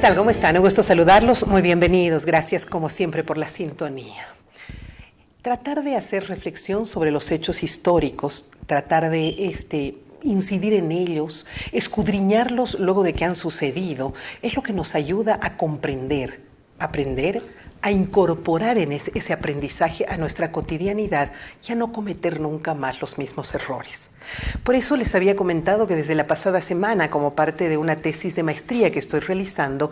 tal? ¿Cómo están? Un gusto saludarlos. Muy bienvenidos. Gracias, como siempre, por la sintonía. Tratar de hacer reflexión sobre los hechos históricos, tratar de incidir en ellos, escudriñarlos luego de que han sucedido, es lo que nos ayuda a comprender, aprender, a incorporar en ese aprendizaje a nuestra cotidianidad y a no cometer nunca más los mismos errores. Por eso les había comentado que desde la pasada semana, como parte de una tesis de maestría que estoy realizando,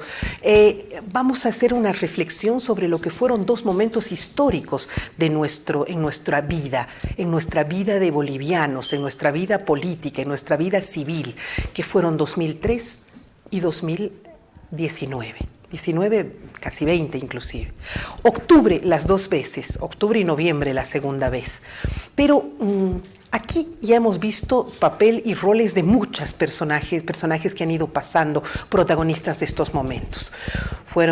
vamos a hacer una reflexión sobre lo que fueron dos momentos históricos en nuestra vida de bolivianos, en nuestra vida política, en nuestra vida civil, que fueron 2003 y 2019. 19, casi 20 inclusive. Octubre las dos veces, octubre y noviembre la segunda vez. Pero aquí ya hemos visto papel y roles de muchos personajes que han ido pasando, protagonistas de estos momentos.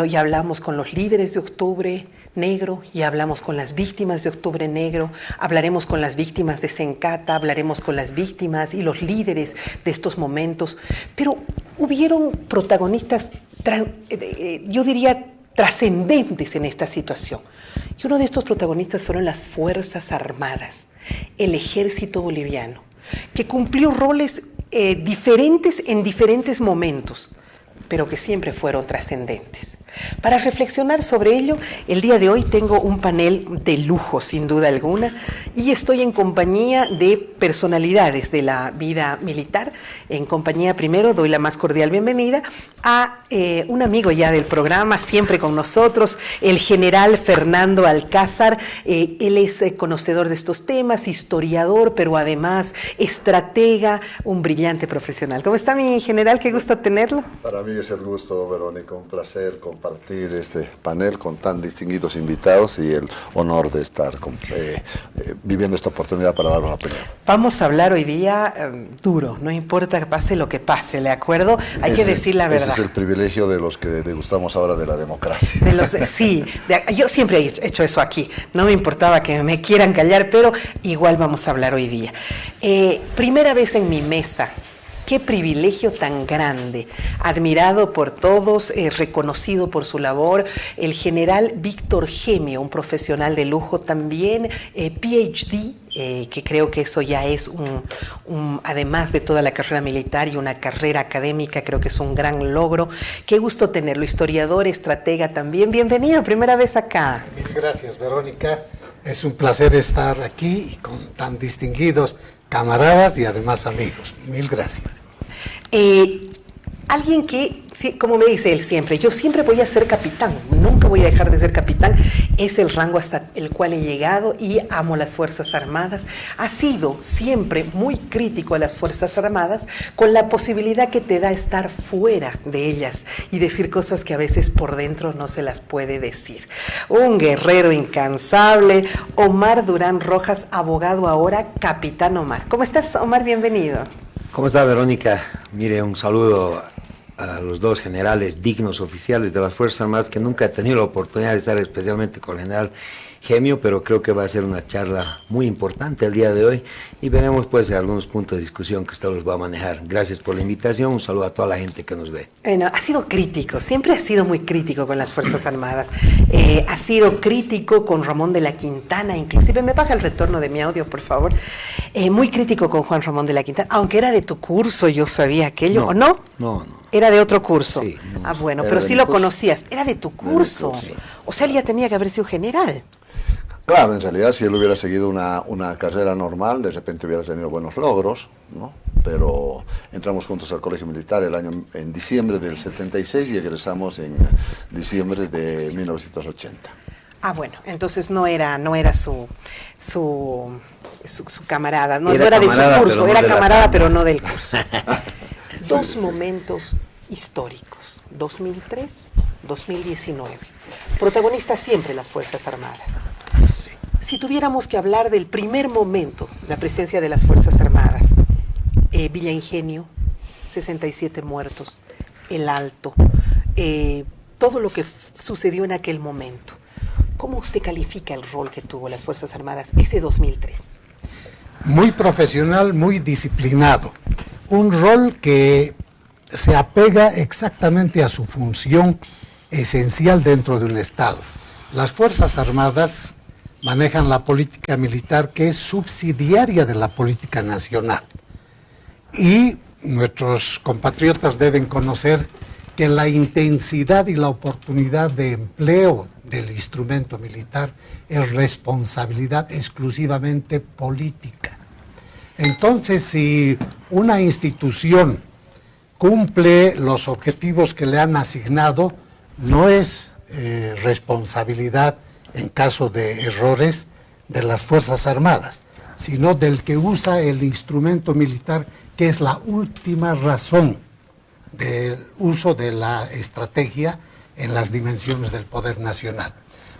Ya hablamos con los líderes de Octubre Negro, ya hablamos con las víctimas de Octubre Negro, hablaremos con las víctimas de Sencata, hablaremos con las víctimas y los líderes de estos momentos, pero hubieron protagonistas, yo diría, trascendentes en esta situación. Y uno de estos protagonistas fueron las Fuerzas Armadas, el ejército boliviano, que cumplió roles diferentes en diferentes momentos, pero que siempre fueron trascendentes. Para reflexionar sobre ello, el día de hoy tengo un panel de lujo, sin duda alguna, y estoy en compañía de personalidades de la vida militar. En compañía, primero, doy la más cordial bienvenida a un amigo ya del programa, siempre con nosotros, el general Fernando Alcázar. Él es conocedor de estos temas, historiador, pero además estratega, un brillante profesional. ¿Cómo está, mi general? Qué gusto tenerlo. Para mí es el gusto, Verónica, un placer compartir este panel con tan distinguidos invitados y el honor de estar viviendo esta oportunidad para dar una opinión. Vamos a hablar hoy día duro, no importa que pase lo que pase, ¿de acuerdo? Hay que decir la verdad. Ese es el privilegio de los que degustamos ahora de la democracia. Yo siempre he hecho eso aquí, no me importaba que me quieran callar, pero igual vamos a hablar hoy día. Primera vez en mi mesa. Qué privilegio tan grande, admirado por todos, reconocido por su labor, el general Víctor Gemio, un profesional de lujo también, PhD, que creo que eso ya es además de toda la carrera militar y una carrera académica, creo que es un gran logro. Qué gusto tenerlo, historiador, estratega también. Bienvenido, primera vez acá. Mil gracias, Verónica. Es un placer estar aquí con tan distinguidos camaradas y además amigos. Mil gracias. Alguien que, como me dice él siempre, yo siempre voy a ser capitán, nunca voy a dejar de ser capitán, es el rango hasta el cual he llegado y amo las Fuerzas Armadas. Ha sido siempre muy crítico a las Fuerzas Armadas con la posibilidad que te da estar fuera de ellas y decir cosas que a veces por dentro no se las puede decir. Un guerrero incansable, Omar Durán Rojas, abogado ahora, capitán Omar. ¿Cómo estás, Omar? Bienvenido. ¿Cómo está, Verónica? Mire, un saludo a los dos generales dignos oficiales de las Fuerzas Armadas, que nunca he tenido la oportunidad de estar especialmente con el general Gemio, pero creo que va a ser una charla muy importante el día de hoy y veremos pues algunos puntos de discusión que usted los va a manejar. Gracias por la invitación, un saludo a toda la gente que nos ve. Bueno, ha sido crítico, siempre ha sido muy crítico con las Fuerzas Armadas, ha sido crítico con Ramón de la Quintana, inclusive, me baja el retorno de mi audio, por favor, muy crítico con Juan Ramón de la Quintana, aunque era de tu curso, yo sabía aquello, ¿o no? No. Era de otro curso. Sí, no. Bueno, pero sí lo conocías, era de tu curso, sí. O sea, él ya tenía que haber sido general. Claro, en realidad si él hubiera seguido una carrera normal, de repente hubiera tenido buenos logros, ¿no? Pero entramos juntos al colegio militar en diciembre del 76 y egresamos en diciembre de 1980. Ah, bueno, entonces no era su camarada, no era de su curso, era camarada pero no del curso. Dos momentos históricos, 2003, 2019. Protagonistas siempre las Fuerzas Armadas. Si tuviéramos que hablar del primer momento de la presencia de las Fuerzas Armadas, Villa Ingenio, 67 muertos, El Alto, todo lo que sucedió en aquel momento, ¿cómo usted califica el rol que tuvo las Fuerzas Armadas ese 2003? Muy profesional, muy disciplinado. Un rol que se apega exactamente a su función esencial dentro de un Estado. Las Fuerzas Armadas manejan la política militar que es subsidiaria de la política nacional. Y nuestros compatriotas deben conocer que la intensidad y la oportunidad de empleo del instrumento militar es responsabilidad exclusivamente política. Entonces, si una institución cumple los objetivos que le han asignado, no es responsabilidad, en caso de errores, de las Fuerzas Armadas, sino del que usa el instrumento militar, que es la última razón del uso de la estrategia en las dimensiones del poder nacional.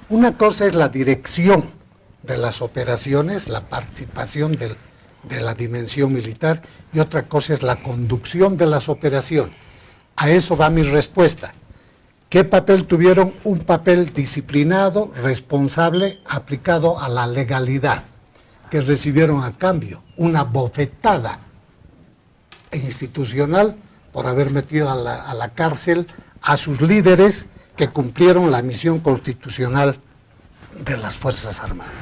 Una cosa es la dirección de las operaciones, la participación de la dimensión militar, y otra cosa es la conducción de las operaciones. A eso va mi respuesta. ¿Qué papel tuvieron? Un papel disciplinado, responsable, aplicado a la legalidad, que recibieron a cambio una bofetada institucional por haber metido a la cárcel a sus líderes que cumplieron la misión constitucional de las Fuerzas Armadas.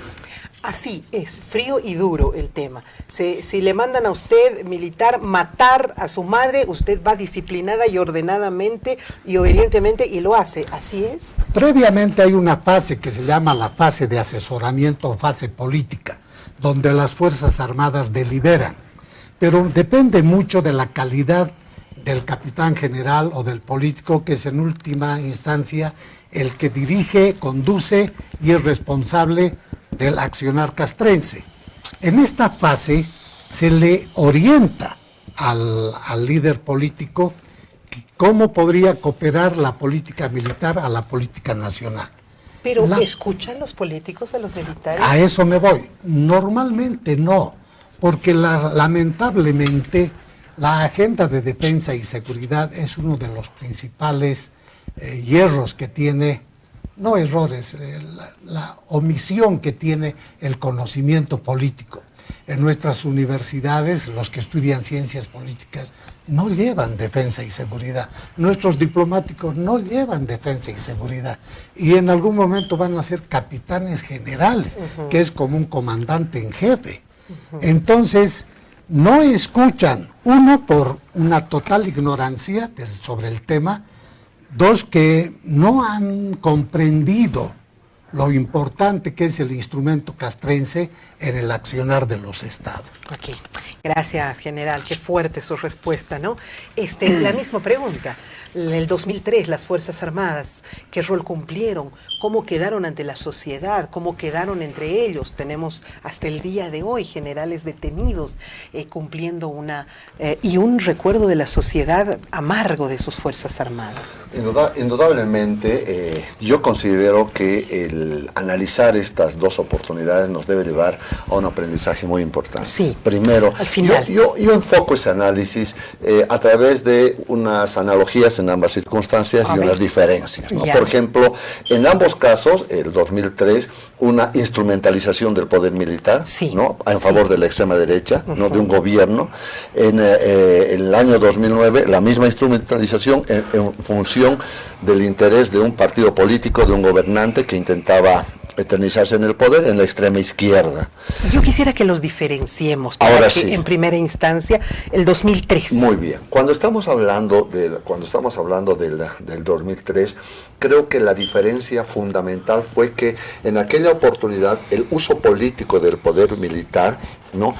Así es, frío y duro el tema. Si le mandan a usted, militar, matar a su madre, usted va disciplinada y ordenadamente y obedientemente y lo hace. ¿Así es? Previamente hay una fase que se llama la fase de asesoramiento o fase política, donde las Fuerzas Armadas deliberan, pero depende mucho de la calidad del capitán general o del político, que es en última instancia el que dirige, conduce y es responsable del accionar castrense. En esta fase se le orienta al líder político cómo podría cooperar la política militar a la política nacional. Pero ¿escuchan los políticos a los militares? A eso me voy. Normalmente no, porque lamentablemente la agenda de defensa y seguridad es uno de los principales hierros que tiene, no errores, la omisión que tiene el conocimiento político. En nuestras universidades, los que estudian ciencias políticas no llevan defensa y seguridad. Nuestros diplomáticos no llevan defensa y seguridad. Y en algún momento van a ser capitanes generales, que es como un comandante en jefe. Entonces, no escuchan, uno, por una total ignorancia sobre el tema, dos, que no han comprendido lo importante que es el instrumento castrense en el accionar de los estados. Ok, gracias, general, qué fuerte su respuesta, ¿no? La misma pregunta, el 2003, las Fuerzas Armadas, ¿qué rol cumplieron? ¿Cómo quedaron ante la sociedad? ¿Cómo quedaron entre ellos? Tenemos hasta el día de hoy generales detenidos cumpliendo y un recuerdo de la sociedad amargo de sus Fuerzas Armadas. Indudablemente, yo considero que el analizar estas dos oportunidades nos debe llevar a un aprendizaje muy importante. Sí, primero, al final. yo enfoco ese análisis a través de unas analogías en ambas circunstancias y unas diferencias, ¿no? Por ejemplo, en ambos casos, el 2003, una instrumentalización del poder militar, sí, ¿no? En favor de la extrema derecha, ¿no? De un gobierno. En el año 2009, la misma instrumentalización en función del interés de un partido político, de un gobernante que intentaba eternizarse en el poder en la extrema izquierda. Yo quisiera que los diferenciemos para Ahora que sí. En primera instancia el 2003. Muy bien. Cuando estamos hablando del 2003, creo que la diferencia fundamental fue que en aquella oportunidad el uso político del poder militar, ¿no?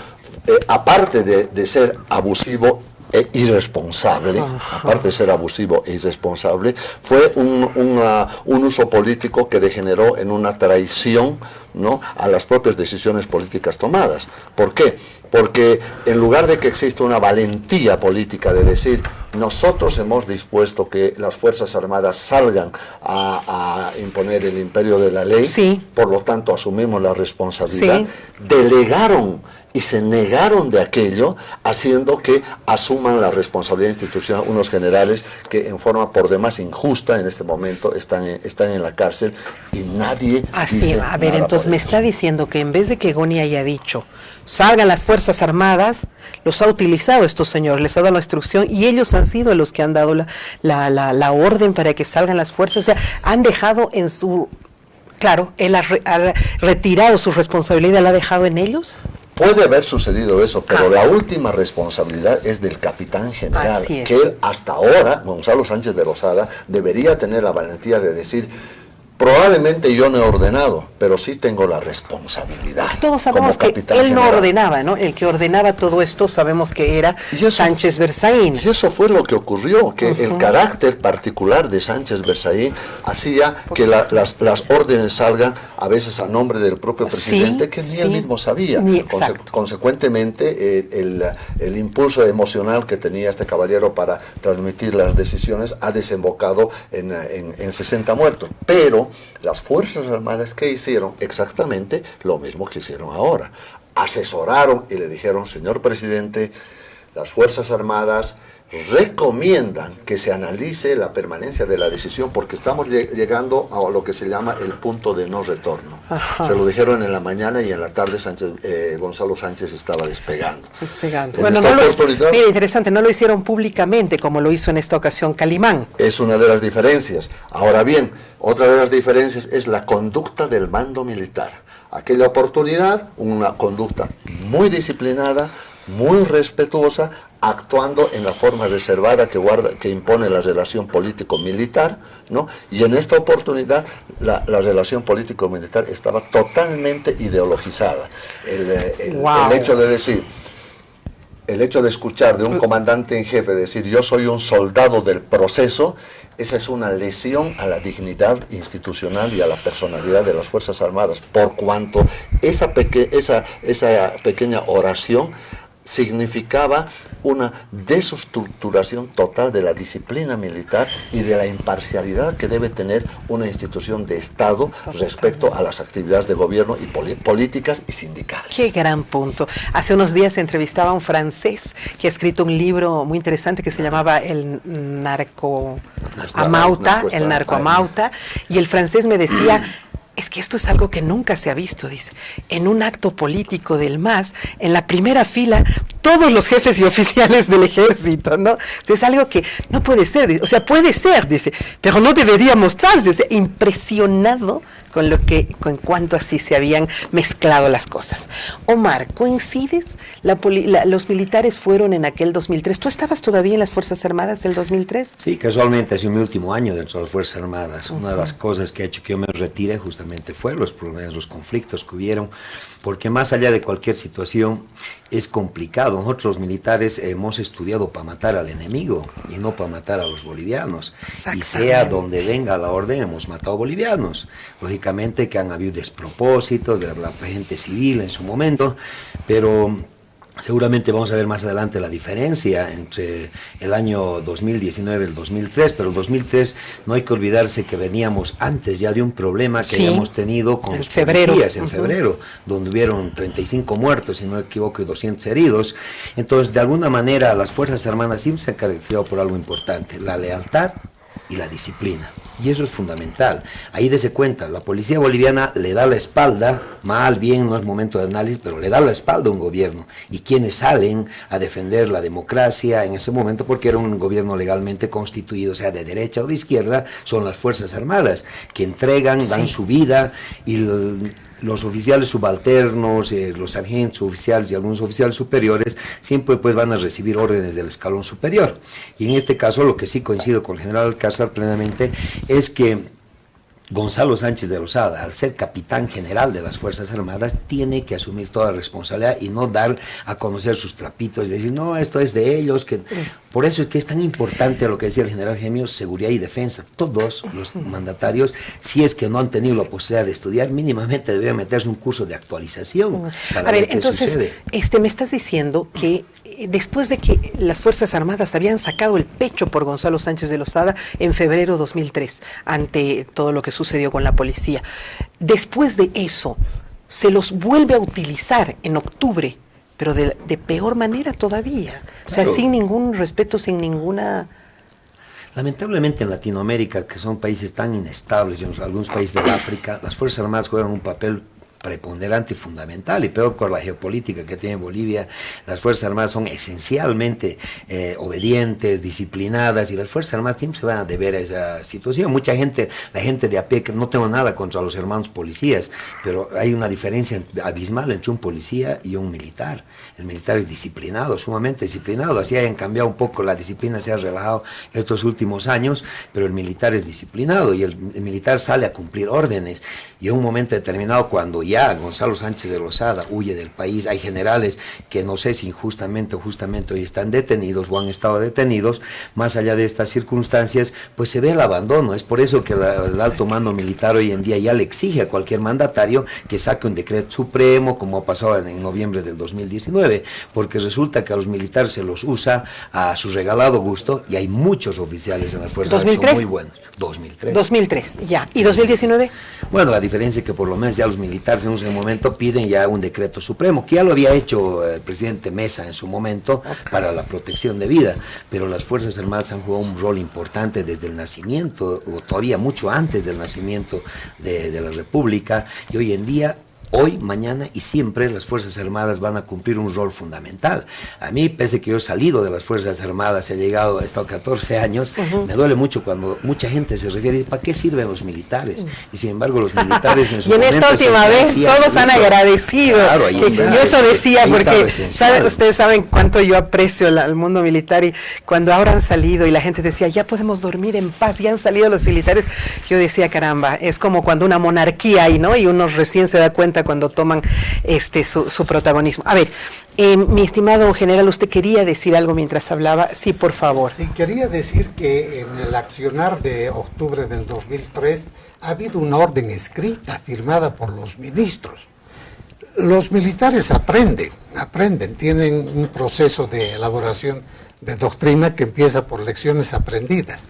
Aparte de ser abusivo e irresponsable, aparte de ser abusivo e irresponsable, fue un uso político que degeneró en una traición, ¿no? A las propias decisiones políticas tomadas. ¿Por qué? Porque en lugar de que exista una valentía política de decir, nosotros hemos dispuesto que las Fuerzas Armadas salgan a imponer el imperio de la ley, sí, por lo tanto asumimos la responsabilidad, sí, delegaron y se negaron de aquello, haciendo que asuman la responsabilidad institucional unos generales que en forma por demás injusta en este momento están en la cárcel y nadie así, dice a ver, nada entonces me está diciendo que en vez de que Goni haya dicho, salgan las Fuerzas Armadas, los ha utilizado estos señores, les ha dado la instrucción y ellos han sido los que han dado la orden para que salgan las fuerzas. O sea, han dejado en su... Claro, él ha retirado su responsabilidad, ¿la ha dejado en ellos? Puede haber sucedido eso, pero la última responsabilidad es del capitán general, Así es. que él hasta ahora, Gonzalo Sánchez de Lozada, debería tener la valentía de decir, probablemente yo no he ordenado, pero sí tengo la responsabilidad. Todos sabemos como que capitán él no general. ordenaba, ¿no? El que ordenaba todo esto sabemos que era Y eso- Sánchez Berzaín. Y eso fue lo que ocurrió, que el carácter particular de Sánchez Berzaín hacía que las órdenes salgan a veces a nombre del propio presidente, Sí, que ni sí. él mismo sabía. Ni- exacto. Consecuentemente, el impulso emocional que tenía este caballero para transmitir las decisiones ha desembocado en 60 muertos. Pero las Fuerzas Armadas, ¿qué hicieron? Exactamente lo mismo que hicieron ahora. Asesoraron y le dijeron, señor presidente, las Fuerzas Armadas recomiendan que se analice la permanencia de la decisión porque estamos llegando a lo que se llama el punto de no retorno. Ajá. Se lo dijeron en la mañana y en la tarde Gonzalo Sánchez estaba despegando. Despegando. En Bueno, esta no lo, oportunidad- mira, interesante, no lo hicieron públicamente como lo hizo en esta ocasión Calimán. Es una de las diferencias. Ahora bien, otra de las diferencias es la conducta del mando militar. Aquella oportunidad, una conducta muy disciplinada, muy respetuosa, actuando en la forma reservada que impone la relación político-militar, ¿no? Y en esta oportunidad la relación político-militar estaba totalmente ideologizada. Wow. El hecho de escuchar de un comandante en jefe decir yo soy un soldado del proceso, esa es una lesión a la dignidad institucional y a la personalidad de las Fuerzas Armadas, por cuanto esa pequeña oración significaba una desestructuración total de la disciplina militar y de la imparcialidad que debe tener una institución de Estado respecto a las actividades de gobierno y políticas y sindicales. Qué gran punto. Hace unos días entrevistaba a un francés que ha escrito un libro muy interesante que se llamaba El Narcoamauta, y el francés me decía, es que esto es algo que nunca se ha visto, dice. En un acto político del MAS, en la primera fila, todos los jefes y oficiales del ejército, ¿no? O sea, es algo que no puede ser, dice. O sea, puede ser, dice, pero no debería mostrarse. O sea, impresionado con cuanto así se habían mezclado las cosas. Omar, ¿coincides? Los militares fueron en aquel 2003. ¿Tú estabas todavía en las Fuerzas Armadas del 2003? Sí, casualmente ha sido mi último año dentro de las Fuerzas Armadas. Una de las cosas que ha hecho que yo me retire justamente fue los problemas, los conflictos que hubieron, porque más allá de cualquier situación es complicado. Nosotros los militares hemos estudiado para matar al enemigo y no para matar a los bolivianos. Y sea donde venga la orden, hemos matado bolivianos. Lógicamente que han habido despropósitos de la gente civil en su momento, pero seguramente vamos a ver más adelante la diferencia entre el año 2019 y el 2003, pero el 2003 no hay que olvidarse que veníamos antes ya de un problema que habíamos tenido con los policías en febrero, donde hubieron 35 muertos, si no me equivoco, y 200 heridos. Entonces, de alguna manera, las Fuerzas Armadas siempre se han caracterizado por algo importante, la lealtad y la disciplina. Y eso es fundamental. Ahí dése cuenta, la policía boliviana le da la espalda, mal, bien, no es momento de análisis, pero le da la espalda a un gobierno. Y quienes salen a defender la democracia en ese momento, porque era un gobierno legalmente constituido, sea de derecha o de izquierda, son las Fuerzas Armadas, que entregan, dan su vida, y los oficiales subalternos, los sargentos oficiales y algunos oficiales superiores siempre pues van a recibir órdenes del escalón superior. Y en este caso lo que sí coincido con el general Alcázar plenamente es que Gonzalo Sánchez de Lozada, al ser capitán general de las Fuerzas Armadas, tiene que asumir toda la responsabilidad y no dar a conocer sus trapitos y decir, no, esto es de ellos. Por eso es que es tan importante lo que decía el general Gemio, seguridad y defensa. Todos los mandatarios, si es que no han tenido la posibilidad de estudiar, mínimamente deberían meterse un curso de actualización para ver qué entonces, sucede. me estás diciendo que después de que las Fuerzas Armadas habían sacado el pecho por Gonzalo Sánchez de Lozada en febrero 2003, ante todo lo que sucedió con la policía, después de eso, se los vuelve a utilizar en octubre, pero de peor manera todavía. O sea, sin ningún respeto, sin ninguna... Lamentablemente en Latinoamérica, que son países tan inestables, y en algunos países de África, las Fuerzas Armadas juegan un papel preponderante y fundamental, y peor por la geopolítica que tiene Bolivia. Las Fuerzas Armadas son esencialmente obedientes, disciplinadas, y las Fuerzas Armadas siempre se van a deber a esa situación. Mucha gente, la gente de a pie, que no tengo nada contra los hermanos policías, pero hay una diferencia abismal entre un policía y un militar. El militar es disciplinado, sumamente disciplinado, así hayan cambiado un poco, la disciplina se ha relajado estos últimos años, pero el militar es disciplinado, y el militar sale a cumplir órdenes, y en un momento determinado, cuando ya Gonzalo Sánchez de Lozada huye del país, hay generales que no sé si injustamente o justamente hoy están detenidos o han estado detenidos. Más allá de estas circunstancias, pues se ve el abandono. Es por eso que el alto mando militar hoy en día ya le exige a cualquier mandatario que saque un decreto supremo, como ha pasado en noviembre del 2019, porque resulta que a los militares se los usa a su regalado gusto, y hay muchos oficiales en las fuerzas que son muy buenos. 2003. 2003, ya. ¿Y 2019? Bueno, la diferencia es que por lo menos ya los militares en ese momento piden ya un decreto supremo, que ya lo había hecho el presidente Mesa en su momento, para la protección de vida, pero las Fuerzas Armadas han jugado un rol importante desde el nacimiento, o todavía mucho antes del nacimiento de la República, y hoy en día, hoy, mañana y siempre las Fuerzas Armadas van a cumplir un rol fundamental. A mí, pese que yo he salido de las Fuerzas Armadas, he estado 14 años, me duele mucho cuando mucha gente se refiere, ¿para qué sirven los militares? Y sin embargo, los militares en su momento... Y en esta última vez todos han agradecido. Claro, yo eso decía, porque ustedes saben cuánto yo aprecio al mundo militar, y cuando ahora han salido y la gente decía, ya podemos dormir en paz, ya han salido los militares, yo decía, caramba, es como cuando una monarquía hay, ¿no? Y uno recién se da cuenta cuando toman su protagonismo. A ver, mi estimado general, ¿usted quería decir algo mientras hablaba? Sí, por favor. Sí, quería decir que en el accionar de octubre del 2003 ha habido una orden escrita firmada por los ministros. Los militares aprenden, tienen un proceso de elaboración de doctrina que empieza por lecciones aprendidas.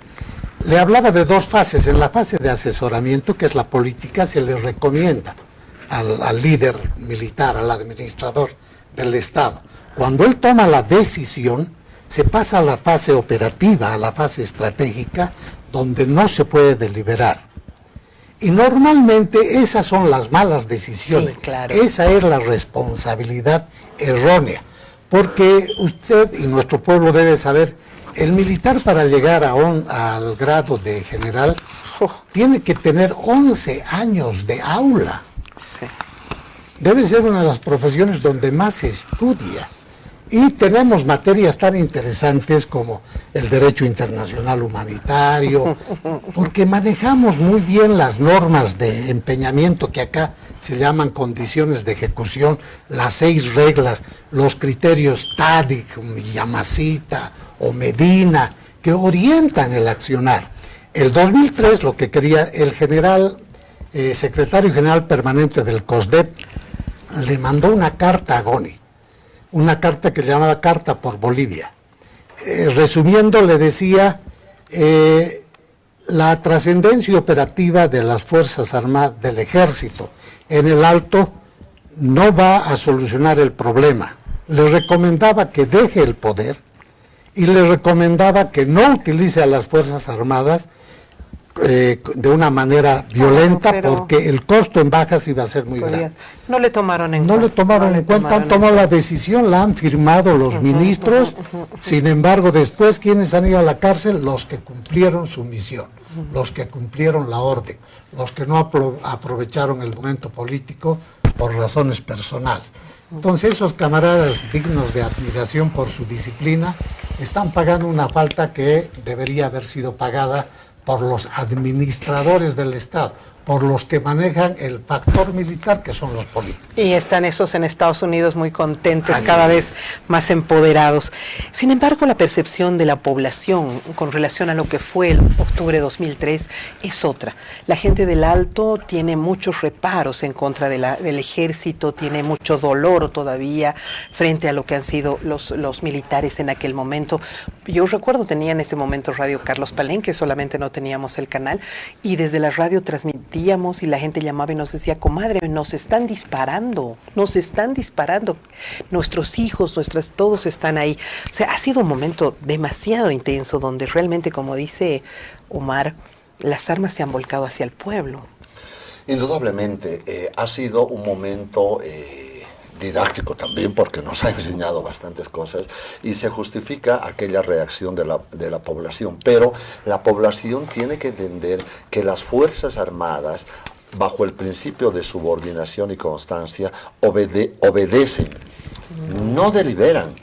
Le hablaba de dos fases. En la fase de asesoramiento, que es la política, se le recomienda al líder militar, al administrador del Estado. Cuando él toma la decisión, se pasa a la fase operativa, a la fase estratégica, donde no se puede deliberar. Y normalmente esas son las malas decisiones. Sí, claro. Esa es la responsabilidad errónea, porque usted y nuestro pueblo debe saber, el militar, para llegar al grado de general, tiene que tener 11 años de aula. Debe ser una de las profesiones donde más se estudia, y tenemos materias tan interesantes como el derecho internacional humanitario, porque manejamos muy bien las normas de empeñamiento, que acá se llaman condiciones de ejecución, las 6 reglas, los criterios TADIC, Yamasita o Medina, que orientan el accionar. El 2003 lo que quería el general, secretario general permanente del COSDEP, le mandó una carta a Goni, una carta que llamaba Carta por Bolivia. Resumiendo, le decía, la trascendencia operativa de las Fuerzas Armadas, del Ejército, en el Alto, no va a solucionar el problema. Le recomendaba que deje el poder, y le recomendaba que no utilice a las Fuerzas Armadas de una manera violenta, porque el costo en bajas iba a ser muy grande. No le tomaron en cuenta. No le tomaron en cuenta, han tomado la decisión, la han firmado los ministros, sin embargo después, ¿quiénes han ido a la cárcel? Los que cumplieron su misión, los que cumplieron la orden, los que no aprovecharon el momento político por razones personales. Entonces esos camaradas dignos de admiración por su disciplina están pagando una falta que debería haber sido pagada por los administradores del Estado, por los que manejan el factor militar, que son los políticos. Y están esos en Estados Unidos muy contentos, Así cada es. vez más empoderados. Sin embargo, la percepción de la población con relación a lo que fue el octubre de 2003 es otra. La gente del Alto tiene muchos reparos en contra del ejército, tiene mucho dolor todavía frente a lo que han sido los militares en aquel momento. Yo recuerdo, tenía en ese momento Radio Carlos Palenque, solamente no teníamos el canal, y desde la radio transmitíamos, y la gente llamaba y nos decía, comadre, nos están disparando, nuestros hijos, todos están ahí. O sea, ha sido un momento demasiado intenso, donde realmente, como dice Omar, las armas se han volcado hacia el pueblo. Indudablemente, ha sido un momento didáctico también, porque nos ha enseñado bastantes cosas, y se justifica aquella reacción de la población, pero la población tiene que entender que las Fuerzas Armadas, bajo el principio de subordinación y constancia, obedecen, no deliberan,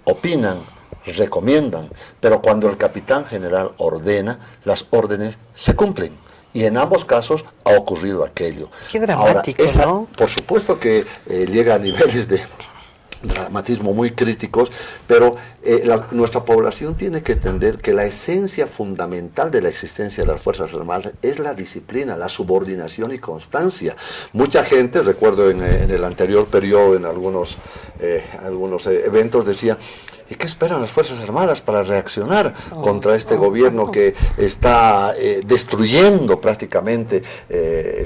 opinan, recomiendan, pero cuando el capitán general ordena, las órdenes se cumplen. Y en ambos casos ha ocurrido aquello. Qué dramático, ahora, ¿no? Por supuesto que llega a niveles de dramatismo muy críticos, pero nuestra población tiene que entender que la esencia fundamental de la existencia de las Fuerzas Armadas es la disciplina, la subordinación y constancia. Mucha gente, recuerdo en el anterior periodo, en algunos eventos, decía: ¿y qué esperan las Fuerzas Armadas para reaccionar contra este gobierno que está destruyendo prácticamente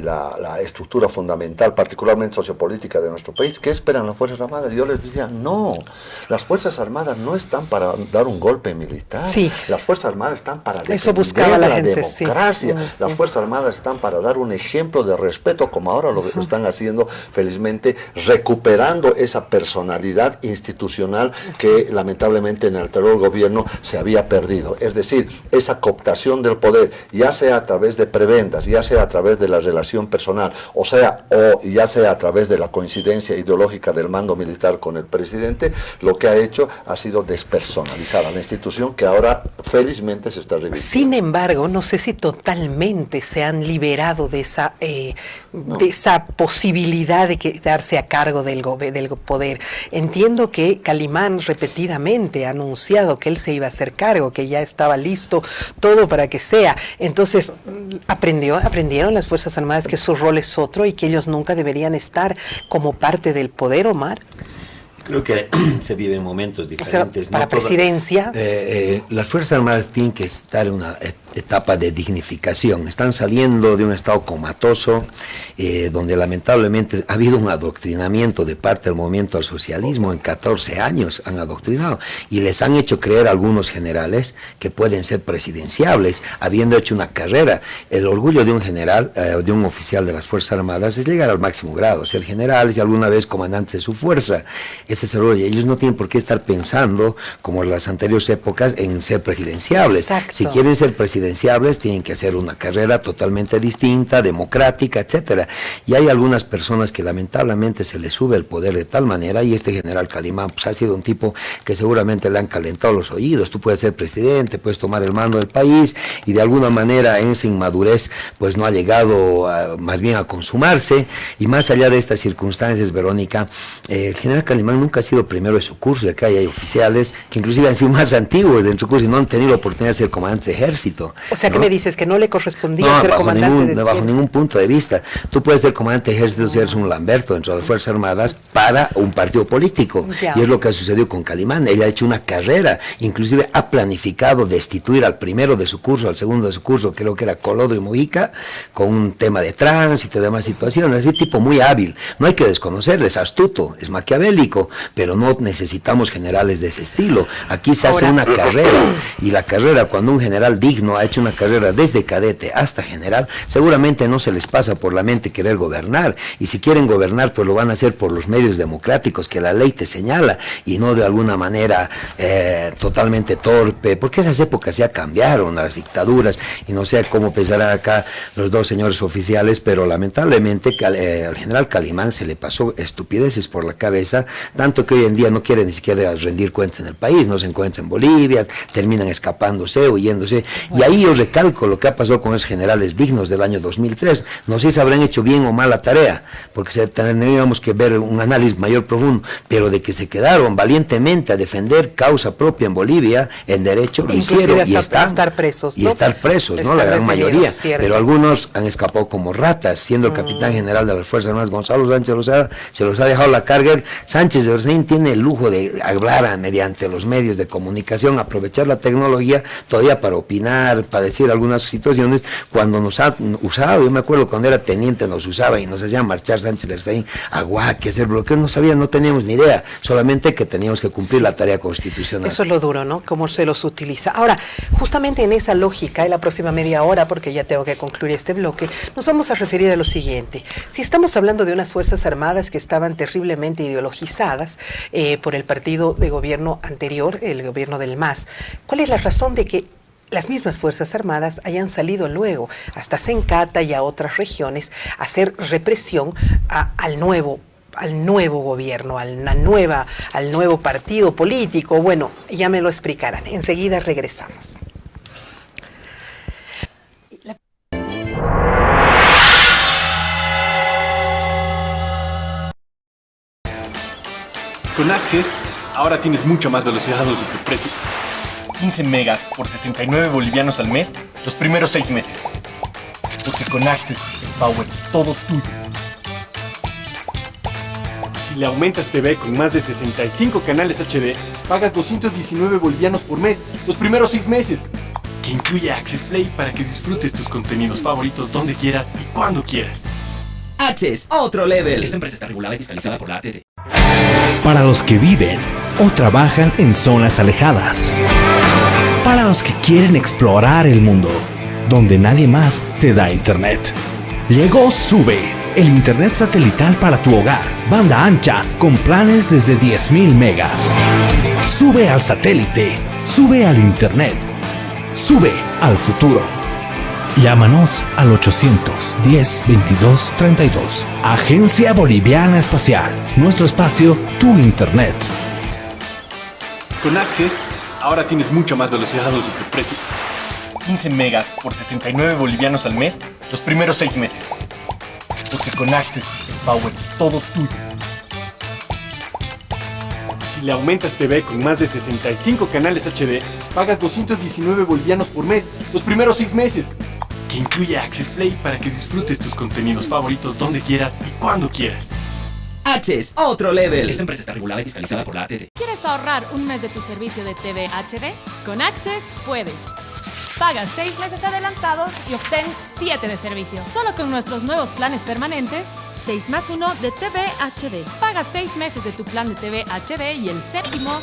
la estructura fundamental, particularmente sociopolítica de nuestro país? ¿Qué esperan las Fuerzas Armadas? Yo les decía: no, las Fuerzas Armadas no están para dar un golpe militar. Sí. Las Fuerzas Armadas están para Eso defender buscaba la gente, democracia. sí. Las Fuerzas Armadas están para dar un ejemplo de respeto, como ahora lo están haciendo, felizmente, recuperando esa personalidad institucional que lamentablemente en el anterior gobierno se había perdido. Es decir, esa cooptación del poder, ya sea a través de prebendas, ya sea a través de la relación personal, o ya sea a través de la coincidencia ideológica del mando militar con el presidente, lo que ha hecho ha sido despersonalizar a la institución, que ahora felizmente se está revirtiendo. Sin embargo, no sé si totalmente se han liberado de esa posibilidad de quedarse a cargo del poder. Entiendo que Calimán repetidamente ha anunciado que él se iba a hacer cargo, que ya estaba listo todo para que sea. Entonces, aprendieron las Fuerzas Armadas que su rol es otro y que ellos nunca deberían estar como parte del poder, Omar. Creo que se viven momentos diferentes. O sea, para presidencia. Las Fuerzas Armadas tienen que estar en una etapa de dignificación. Están saliendo de un estado comatoso, donde lamentablemente ha habido un adoctrinamiento de parte del movimiento al socialismo. En 14 años han adoctrinado y les han hecho creer a algunos generales que pueden ser presidenciables, habiendo hecho una carrera. El orgullo de un general, de un oficial de las Fuerzas Armadas, es llegar al máximo grado, ser generales y alguna vez comandantes de su fuerza. Ese es el orgullo. Ellos no tienen por qué estar pensando, como en las anteriores épocas, en ser presidenciables. Exacto. Si quieren ser presidenciables, tienen que hacer una carrera totalmente distinta, democrática, etcétera. Y hay algunas personas que lamentablemente se les sube el poder de tal manera, y este general Calimán pues, ha sido un tipo que seguramente le han calentado los oídos. Tú puedes ser presidente, puedes tomar el mando del país, y de alguna manera en esa inmadurez pues no ha llegado más bien a consumarse. Y más allá de estas circunstancias, Verónica, el general Calimán nunca ha sido primero de su curso. De acá hay oficiales que inclusive han sido más antiguos de su curso y no han tenido la oportunidad de ser comandantes de ejército. O sea, ¿no? ¿qué me dices? ¿Que no le correspondía ser comandante de bajo ningún punto de vista. Tú puedes ser comandante de ejército si eres un Lamberto dentro de las Fuerzas Armadas para un partido político. Ya. Y es lo que ha sucedido con Calimán. Él ha hecho una carrera, inclusive ha planificado destituir al primero de su curso, al segundo de su curso, creo que era Colodro y Mujica, con un tema de tránsito y demás situaciones. Es un tipo muy hábil. No hay que desconocerle, es astuto, es maquiavélico, pero no necesitamos generales de ese estilo. Aquí se hace una carrera, y la carrera, cuando un general digno ha hecho una carrera desde cadete hasta general, seguramente no se les pasa por la mente querer gobernar, y si quieren gobernar pues lo van a hacer por los medios democráticos que la ley te señala, y no de alguna manera totalmente torpe, porque esas épocas ya cambiaron, las dictaduras, y no sé cómo pensarán acá los dos señores oficiales, pero lamentablemente al general Calimán se le pasó estupideces por la cabeza, tanto que hoy en día no quiere ni siquiera rendir cuentas en el país, no se encuentra en Bolivia, terminan escapándose, huyéndose, y ahí yo recalco lo que ha pasado con esos generales dignos del año 2003, no sé si habrán hecho bien o mal la tarea, porque tendríamos que ver un análisis mayor profundo, pero de que se quedaron valientemente a defender causa propia en Bolivia, en derecho, lo hicieron, y estar presos, ¿no? Y estar presos, ¿no? La gran mayoría, pero algunos han escapado como ratas, siendo el capitán general de las Fuerzas Armadas, Gonzalo Sánchez se los ha dejado la carga, Sánchez de Berzaín tiene el lujo de hablar mediante los medios de comunicación, aprovechar la tecnología todavía para opinar, para decir algunas situaciones, cuando nos ha usado. Yo me acuerdo cuando era teniente nos usaba y nos hacían marchar Sánchez Berzaín a Huaque, hacer bloqueos, no teníamos ni idea, solamente que teníamos que cumplir la tarea constitucional. Eso es lo duro, ¿no? Cómo se los utiliza. Ahora, justamente en esa lógica, en la próxima media hora, porque ya tengo que concluir este bloque, nos vamos a referir a lo siguiente. Si estamos hablando de unas Fuerzas Armadas que estaban terriblemente ideologizadas por el partido de gobierno anterior, el gobierno del MAS, ¿cuál es la razón de que las mismas Fuerzas Armadas hayan salido luego, hasta Sencata y a otras regiones, a hacer represión al nuevo gobierno, al nuevo partido político? Bueno, ya me lo explicarán. Enseguida regresamos. Con Access, ahora tienes mucha más velocidad a los superprecios. 15 megas por 69 bolivianos al mes, los primeros 6 meses. Porque con Access, el power es todo tuyo. Si le aumentas TV con más de 65 canales HD, pagas 219 bolivianos por mes, los primeros 6 meses. Que incluye Access Play para que disfrutes tus contenidos favoritos donde quieras y cuando quieras. Access, otro level. Esta empresa está regulada y fiscalizada por la ATT. Para los que viven o trabajan en zonas alejadas. Para los que quieren explorar el mundo, donde nadie más te da internet. Llegó Sube, el internet satelital para tu hogar. Banda ancha, con planes desde 10.000 megas. Sube al satélite, sube al internet, sube al futuro. Llámanos al 810-2232. Agencia Boliviana Espacial. Nuestro espacio, tu internet. Con Access, ahora tienes mucha más velocidad a los superprecios. 15 megas por 69 bolivianos al mes, los primeros 6 meses. Porque con Access, el power es todo tuyo. Si le aumentas TV con más de 65 canales HD, pagas 219 bolivianos por mes, los primeros 6 meses. Que incluye Access Play para que disfrutes tus contenidos favoritos donde quieras y cuando quieras. Access, otro level. Esta empresa está regulada y fiscalizada por la ATT. ¿Quieres ahorrar un mes de tu servicio de TV HD? Con Access puedes. Paga 6 meses adelantados y obtén 7 de servicio. Solo con nuestros nuevos planes permanentes, 6+1 de TV HD. Paga 6 meses de tu plan de TV HD y el séptimo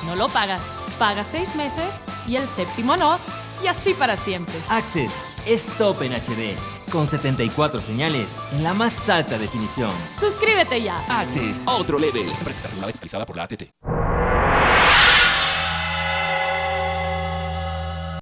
no lo pagas. Paga 6 meses y el séptimo no. Y así para siempre. Access es top en HD, con 74 señales en la más alta definición. Suscríbete ya. Access, Otro level. Esta empresa está regulada y fiscalizada por la ATT.